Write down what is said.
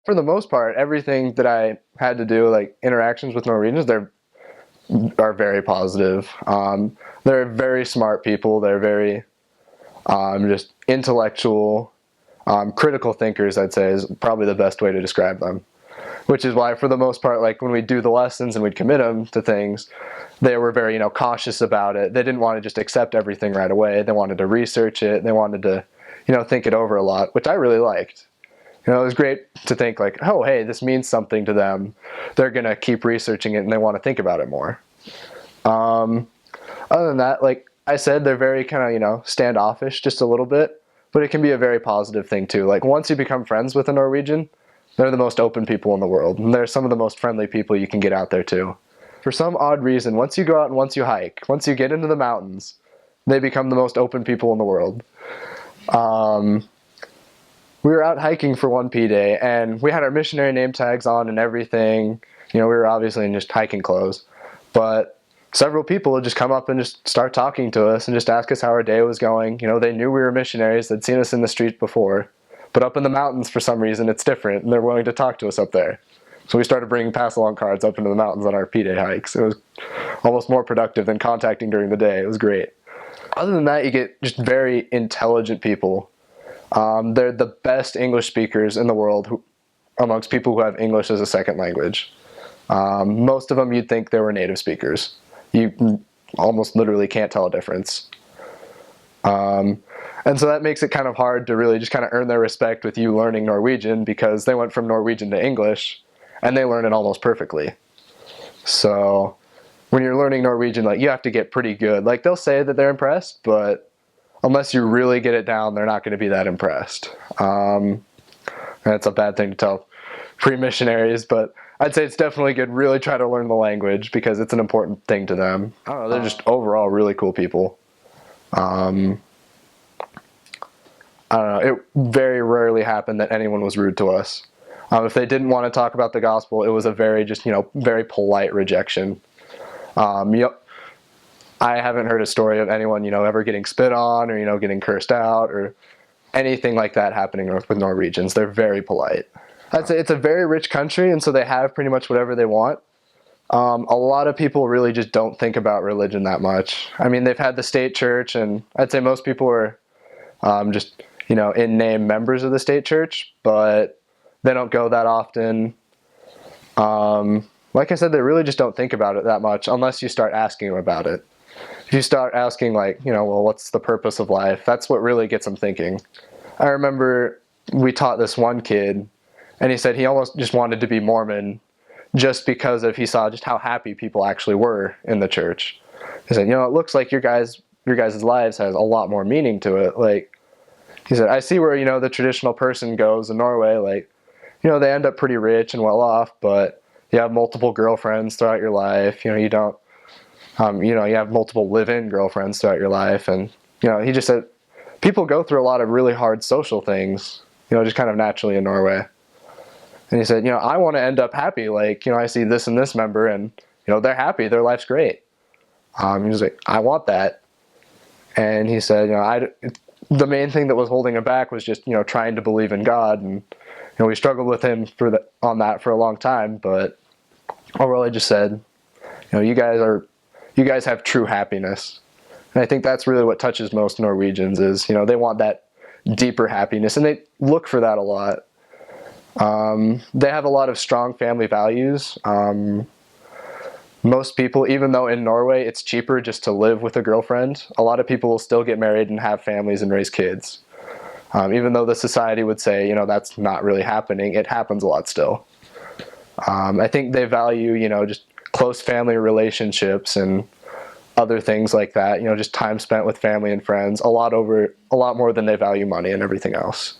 For the most part, everything that I had to do, like interactions with Norwegians, are very positive. They're very smart people. They're very just intellectual, critical thinkers. I'd say is probably the best way to describe them. Which is why, for the most part, like when we do the lessons and we'd commit them to things, they were very, cautious about it. They didn't want to just accept everything right away. They wanted to research it. They wanted to, think it over a lot, which I really liked. It was great to think like, oh, hey, this means something to them. They're going to keep researching it and they want to think about it more. Other than that, like I said, they're very kind of, standoffish just a little bit, but it can be a very positive thing too. Like once you become friends with a Norwegian, they're the most open people in the world, and they're some of the most friendly people you can get out there too. For some odd reason, once you go out and once you hike, once you get into the mountains, they become the most open people in the world. We were out hiking for one P-Day, and we had our missionary name tags on and everything. We were obviously in just hiking clothes, but several people would just come up and just start talking to us and just ask us how our day was going. They knew we were missionaries. They'd seen us in the street before. But up in the mountains, for some reason, it's different, and they're willing to talk to us up there. So we started bringing pass-along cards up into the mountains on our P-Day hikes. It was almost more productive than contacting during the day. It was great. Other than that, you get just very intelligent people. They're the best English speakers in the world amongst people who have English as a second language. Most of them, you'd think they were native speakers. You almost literally can't tell a difference. And so that makes it kind of hard to really just kind of earn their respect with you learning Norwegian, because they went from Norwegian to English and they learn it almost perfectly. So when you're learning Norwegian, like you have to get pretty good. Like they'll say that they're impressed, but unless you really get it down, they're not going to be that impressed. That's a bad thing to tell pre-missionaries, but I'd say it's definitely good. Really try to learn the language because it's an important thing to them. I don't know, they're just overall really cool people. I don't know, it very rarely happened that anyone was rude to us. If they didn't want to talk about the gospel, it was a very just, very polite rejection. I haven't heard a story of anyone, ever getting spit on or, getting cursed out or anything like that happening with Norwegians. They're very polite. I'd say it's a very rich country, and so they have pretty much whatever they want. A lot of people really just don't think about religion that much. I mean, they've had the state church, and I'd say most people are just, in name members of the state church, but they don't go that often. Like I said, they really just don't think about it that much unless you start asking them about it. If you start asking, like, well, what's the purpose of life? That's what really gets them thinking. I remember we taught this one kid, and he said he almost just wanted to be Mormon just because he saw just how happy people actually were in the church. He said, it looks like your guys' lives has a lot more meaning to it. Like, he said, I see where, the traditional person goes in Norway, like, they end up pretty rich and well off, but you have multiple girlfriends throughout your life. You don't, you have multiple live-in girlfriends throughout your life. And, he just said, people go through a lot of really hard social things, just kind of naturally in Norway. And he said, I want to end up happy. Like, I see this and this member and, they're happy. Their life's great. He was like, I want that. And he said, the main thing that was holding him back was just, trying to believe in God. And, we struggled with him on that for a long time. But overall, I just said, you guys have true happiness. And I think that's really what touches most Norwegians is, they want that deeper happiness. And they look for that a lot. They have a lot of strong family values. Most people, even though in Norway it's cheaper just to live with a girlfriend, a lot of people will still get married and have families and raise kids. Even though the society would say, that's not really happening, it happens a lot still. I think they value, just close family relationships and other things like that, just time spent with family and friends a lot more than they value money and everything else.